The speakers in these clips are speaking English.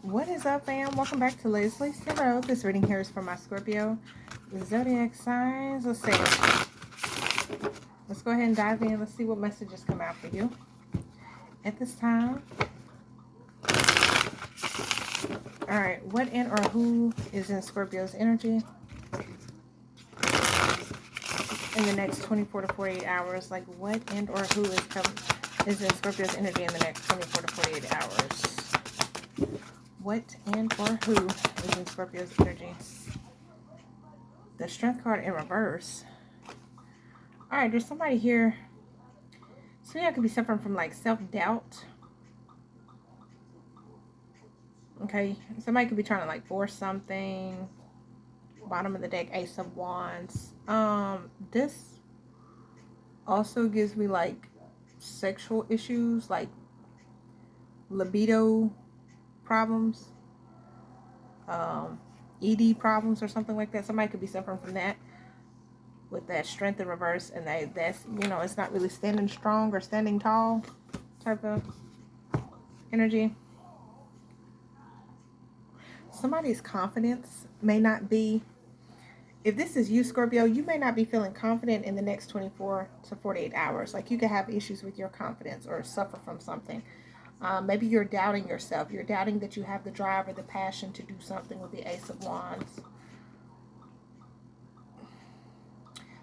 What is up, fam? Welcome back to Leslie's Tarot. This reading here is for my Scorpio zodiac signs. Let's see. Let's go ahead and dive in. Let's see what messages come out for you at this time. Alright, what and or who is in Scorpio's energy in the next 24 to 48 hours? Like, what and or who is in Scorpio's energy in the next 24 to 48 hours? What and or who is in Scorpio's energy? The Strength card in reverse. Alright, there's somebody here. So I could be suffering from like self-doubt. Okay, somebody could be trying to like force something. Bottom of the deck, Ace of Wands. This also gives me like sexual issues, like libido problems, ED problems or something like that. Somebody could be suffering from that with that Strength in reverse, and that's, you know, it's not really standing strong or standing tall type of energy. Somebody's confidence may not be, if this is you, Scorpio, you may not be feeling confident in the next 24 to 48 hours. Like, you could have issues with your confidence or suffer from something. Maybe you're doubting yourself. You're doubting that you have the drive or the passion to do something with the Ace of Wands.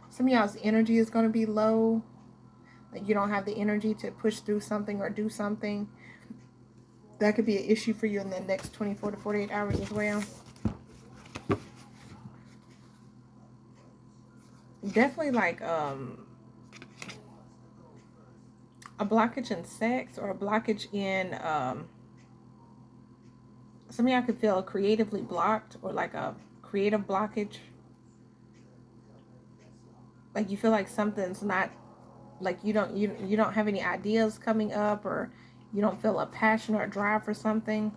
Some of y'all's energy is going to be low. Like, you don't have the energy to push through something or do something. That could be an issue for you in the next 24 to 48 hours as well. Definitely like a blockage in sex, or a blockage in some of y'all could feel creatively blocked, or like a creative blockage. Like, you feel like something's not, like you don't have any ideas coming up, or you don't feel a passion or a drive for something.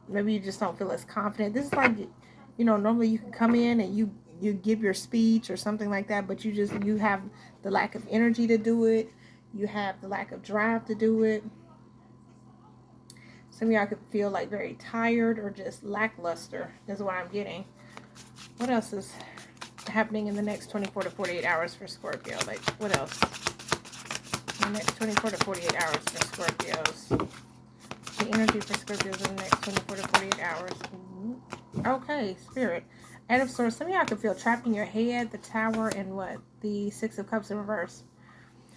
Maybe you just don't feel as confident. This is like, you know, normally you can come in and you give your speech or something like that, but you have the lack of energy to do it. You have the lack of drive to do it. Some of y'all could feel like very tired or just lackluster is what I'm getting. What else is happening in the next 24 to 48 hours for Scorpio? Like, what else? In the next 24 to 48 hours for Scorpios. The energy for Scorpios in the next 24 to 48 hours. Okay, Spirit. Eight of Swords. Some of y'all can feel trapped in your head. The Tower, and what? The Six of Cups in reverse.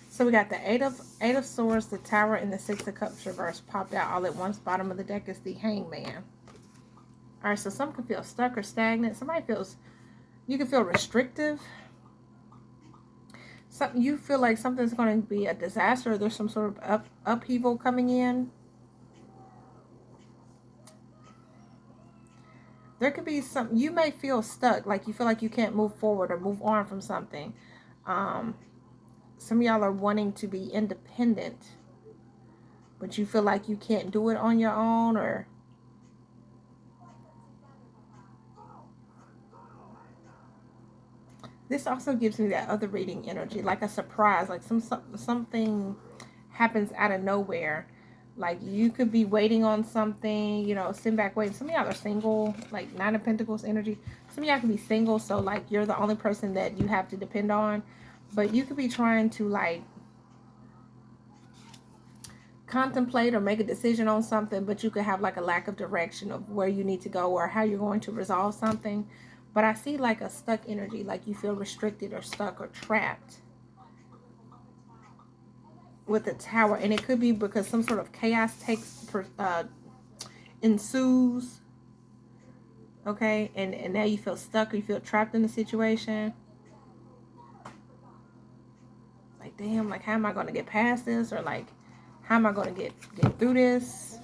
So we got the Eight of Swords, the Tower, and the Six of Cups reverse popped out all at once. Bottom of the deck is the Hangman. Alright, so some can feel stuck or stagnant. Somebody feels, you can feel restrictive. You feel like something's going to be a disaster. There's some sort of upheaval coming in. There could be some, you may feel stuck, like you feel like you can't move forward or move on from something. Some of y'all are wanting to be independent, but you feel like you can't do it on your own, or this also gives me that other reading energy, like a surprise, like something happens out of nowhere. Like, you could be waiting on something, you know, sitting back waiting. Some of y'all are single, like Nine of Pentacles energy. Some of y'all can be single, so like you're the only person that you have to depend on. But you could be trying to like contemplate or make a decision on something, but you could have like a lack of direction of where you need to go or how you're going to resolve something. But I see like a stuck energy, like you feel restricted or stuck or trapped with the Tower. And it could be because some sort of chaos ensues. Okay, and now you feel stuck, or you feel trapped in the situation. Like, damn, like, how am I going to get past this? Or like, how am I going to get through this?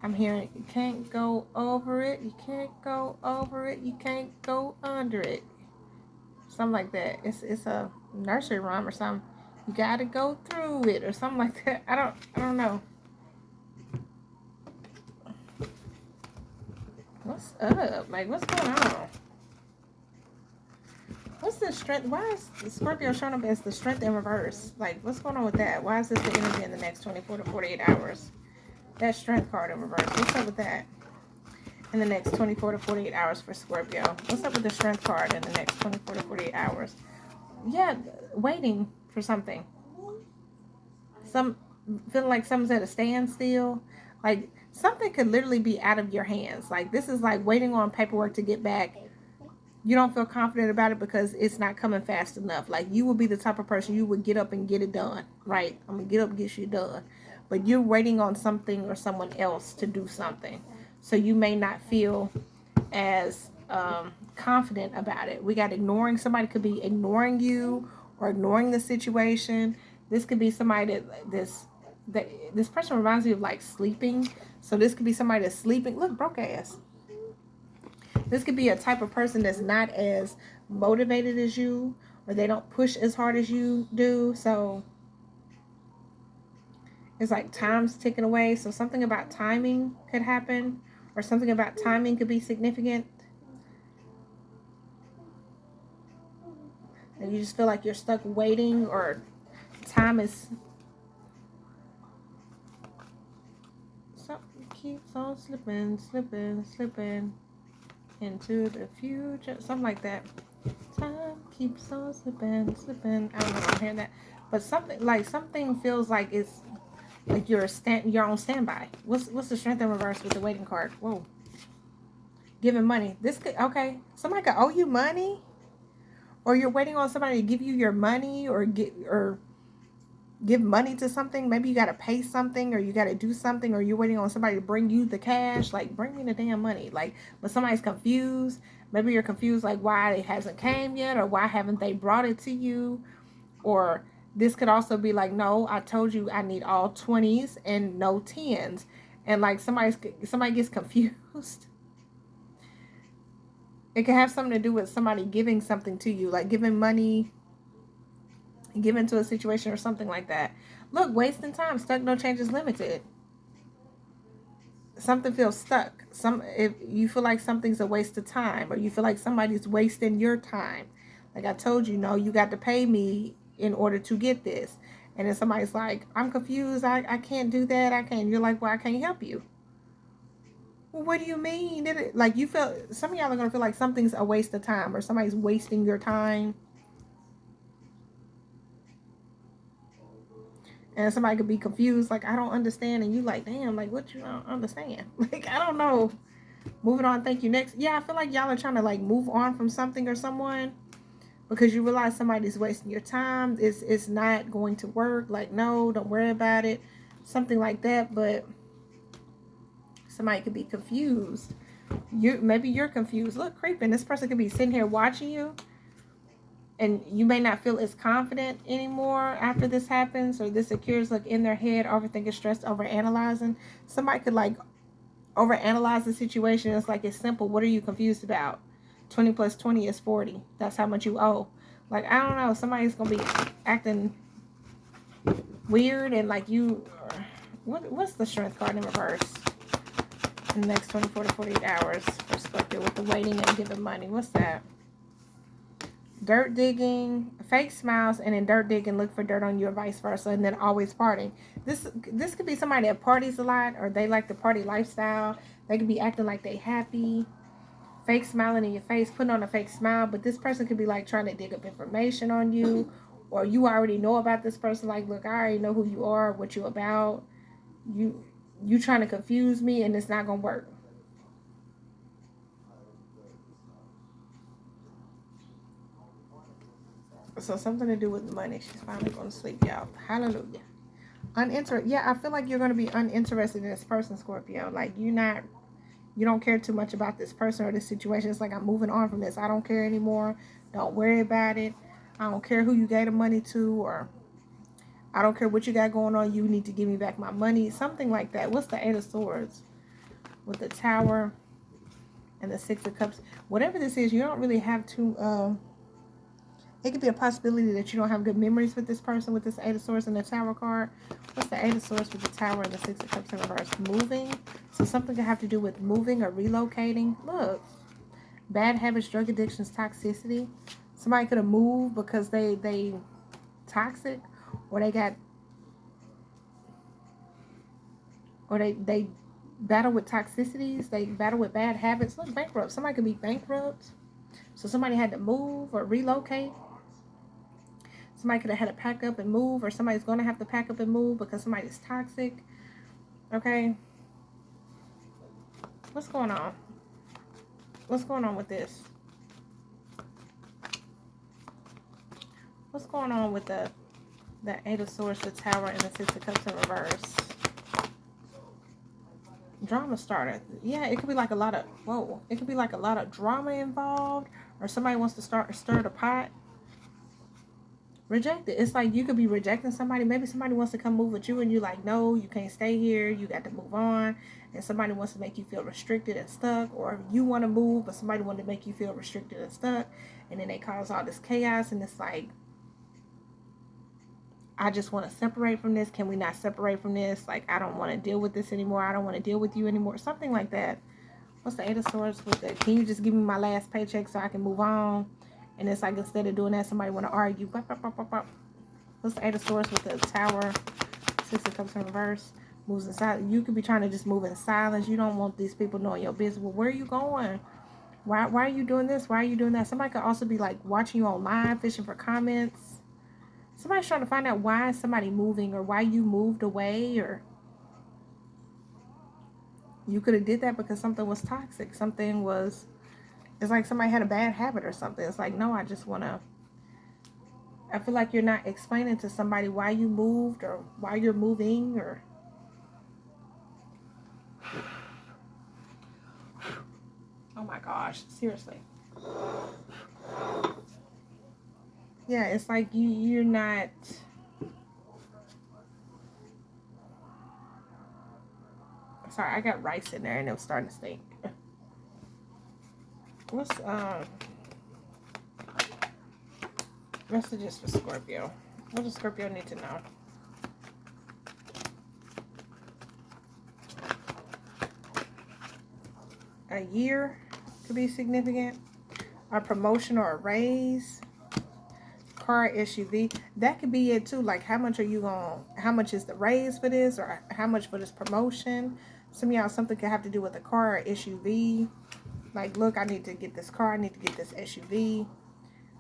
I'm hearing, you can't go over it, you can't go over it, you can't go under it. Something like that. It's a nursery rhyme or something. You gotta go through it, or something like that. I don't know. What's up? Like, what's going on? What's the Strength? Why is Scorpio showing up as the Strength in reverse? Like, what's going on with that? Why is this the energy in the next 24 to 48 hours? That Strength card in reverse. What's up with that? In the next 24 to 48 hours for Scorpio. What's up with the Strength card in the next 24 to 48 hours? Yeah, waiting for something. Feeling like something's at a standstill. Like something could literally be out of your hands. Like this is like waiting on paperwork to get back. You don't feel confident about it because it's not coming fast enough. Like you would be the type of person, you would get up and get it done. Right? I'm gonna get up and get you done. But you're waiting on something or someone else to do something. So you may not feel as confident about it. We got ignoring. Somebody could be ignoring you or ignoring the situation. This could be somebody that this person reminds me of like sleeping. So this could be somebody that's sleeping. Look, broke ass. This could be a type of person that's not as motivated as you, or they don't push as hard as you do. So it's like time's ticking away. So something about timing could happen, or something about timing could be significant. And you just feel like you're stuck waiting, or time is... Something keeps on slipping, slipping, slipping into the future. Something like that. Time keeps on slipping, slipping. I don't know if I'm hearing that. But something feels like it's like you're on standby. What's the Strength in reverse with the waiting card? Whoa. Giving money. This could... Okay. Somebody could owe you money. Or you're waiting on somebody to give you your money, or give money to something. Maybe you got to pay something, or you got to do something, or you're waiting on somebody to bring you the cash. Like, bring me the damn money. Like, but somebody's confused. Maybe you're confused, like, why it hasn't came yet, or why haven't they brought it to you? Or this could also be like, no, I told you I need all 20s and no 10s. And like somebody gets confused. It can have something to do with somebody giving something to you, like giving money, giving to a situation or something like that. Look, wasting time. Stuck, no changes, limited. Something feels stuck. If you feel like something's a waste of time, or you feel like somebody's wasting your time. Like I told you, no, you got to pay me in order to get this. And then somebody's like, I'm confused. I can't do that. I can't. You're like, well, I can't help you. Well, what do you mean? Like you feel, some of y'all are going to feel like something's a waste of time, or somebody's wasting your time. And somebody could be confused, like, I don't understand. And you like, damn, like, what you don't understand? Like, I don't know. Moving on, thank you. Next. Yeah, I feel like y'all are trying to, like, move on from something or someone, because you realize somebody's wasting your time. It's not going to work. Like, no, don't worry about it. Something like that. But somebody could be confused. Maybe you're confused. Look, creeping. This person could be sitting here watching you, and you may not feel as confident anymore after this happens, or this occurs, like in their head, overthinking, stressed, overanalyzing. Somebody could like overanalyze the situation. It's like, it's simple. What are you confused about? 20 plus 20 is 40. That's how much you owe. Like, I don't know. Somebody's going to be acting weird, and like you... What's the Strength card in reverse in the next 24 to 48 hours for Scorpio with the waiting and giving money? What's that? Dirt digging, fake smiles, and in dirt digging, look for dirt on you, or vice versa, and then always partying. This could be somebody that parties a lot, or they like the party lifestyle. They could be acting like they happy, fake smiling in your face, putting on a fake smile. But this person could be like trying to dig up information on you, or you already know about this person. Like, look, I already know who you are, what you about. You trying to confuse me, and it's not gonna work. So something to do with money. She's finally going to sleep, y'all. Hallelujah. Yeah, I feel like you're going to be uninterested in this person, Scorpio. Like, you don't care too much about this person or this situation. It's like, I'm moving on from this. I don't care anymore. Don't worry about it. I don't care who you gave the money to, or I don't care what you got going on. You need to give me back my money. Something like that. What's the Eight of Swords with the Tower and the Six of Cups? Whatever this is, you don't really have to... It could be a possibility that you don't have good memories with this person with this Eight of Swords and the Tower card. What's the Eight of Swords with the Tower and the Six of Cups in reverse? Moving. So something could have to do with moving or relocating. Look. Bad habits, drug addictions, toxicity. Somebody could have moved because they toxic, or they or they battle with toxicities, they battle with bad habits. Look, bankrupt. Somebody could be bankrupt. So somebody had to move or relocate. Somebody could have had to pack up and move, or somebody's going to have to pack up and move because somebody's toxic. Okay? What's going on? What's going on with this? What's going on with the Eight of Swords, the Tower, and the Six of Cups in reverse? Drama started. Yeah, it could be like a lot of, whoa, it could be like a lot of drama involved, or somebody wants to stir the pot. Reject it. It's like you could be rejecting somebody. Maybe somebody wants to come move with you and you're like, no, you can't stay here. You got to move on. And somebody wants to make you feel restricted and stuck. Or you want to move, but somebody wants to make you feel restricted and stuck. And then they cause all this chaos. And it's like, I just want to separate from this. Can we not separate from this? Like, I don't want to deal with this anymore. I don't want to deal with you anymore. Something like that. What's the Eight of Swords with the, can you just give me my last paycheck so I can move on? And it's like, instead of doing that, somebody want to argue. What's the Eight of Swords with the Tower? Six of Cups in reverse. Moves in silence. You could be trying to just move in silence. You don't want these people knowing your business. Well, where are you going? Why are you doing this? Why are you doing that? Somebody could also be like watching you online, fishing for comments. Somebody's trying to find out why is somebody moving, or why you moved away, or you could have did that because something was toxic. Something was, it's like somebody had a bad habit or something. It's like, no, I just want to, I feel like you're not explaining to somebody why you moved or why you're moving, or oh my gosh, seriously. Yeah, it's like you're not, sorry, I got rice in there and it was starting to stink. What's messages for Scorpio? What does Scorpio need to know? A year could be significant. A promotion or a raise. Car, SUV. That could be it too. Like, how much are you going, how much is the raise for this, or how much for this promotion? Some of y'all, something could have to do with a car or SUV. Like, look, I need to get this car, I need to get this SUV.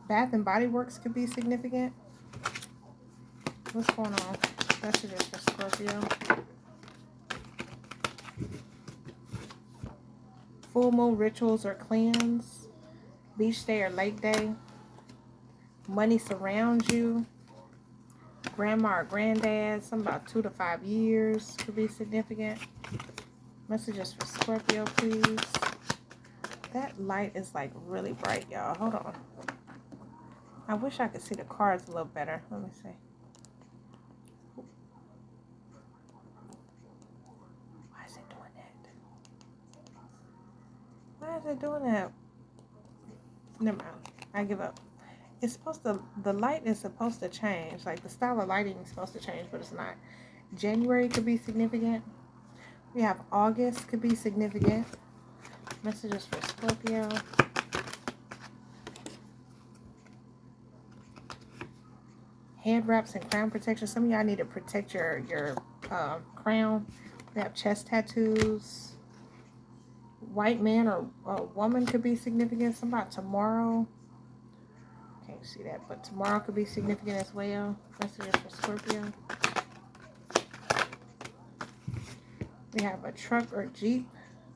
Bath and Body Works could be significant. What's going on? Messages for Scorpio. Full moon rituals or cleanse. Beach day or lake day. Money surrounds you. Grandma or granddad. Something about 2 to 5 years could be significant. Messages for Scorpio, please. That light is like really bright, y'all. Hold on. I wish I could see the cards a little better. Let me see. Why is it doing that? Why is it doing that? Never mind. I give up. It's supposed to, the light is supposed to change. Like, the style of lighting is supposed to change, but it's not. January could be significant. We have August could be significant. Messages for Scorpio. Head wraps and crown protection. Some of y'all need to protect your crown. We have chest tattoos. White man or woman could be significant. Something about tomorrow. Can't see that, but tomorrow could be significant as well. Messages for Scorpio. We have a truck or Jeep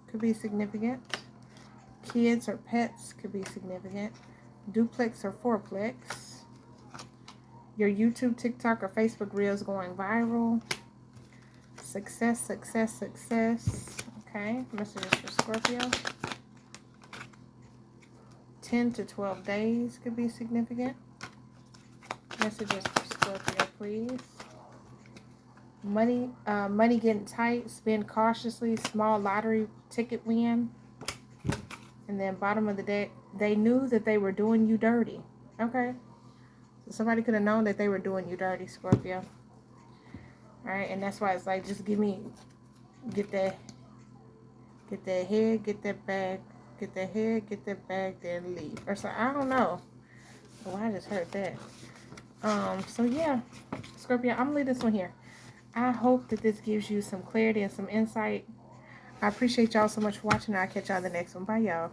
could be significant. Kids or pets could be significant. Duplex or fourplex. Your YouTube, TikTok, or Facebook Reels going viral. Success, success, success. Okay, messages for Scorpio. 10 to 12 days could be significant. Messages for Scorpio, please. Money getting tight. Spend cautiously. Small lottery ticket win. And then bottom of the deck, they knew that they were doing you dirty. Okay. So somebody could have known that they were doing you dirty, Scorpio. Alright, and that's why it's like, just get that head, get that bag, get that head, get that bag, then leave. Or so, I don't know. Oh, I just heard that. So yeah, Scorpio, I'm gonna leave this one here. I hope that this gives you some clarity and some insight. I appreciate y'all so much for watching. I'll catch y'all in the next one. Bye, y'all.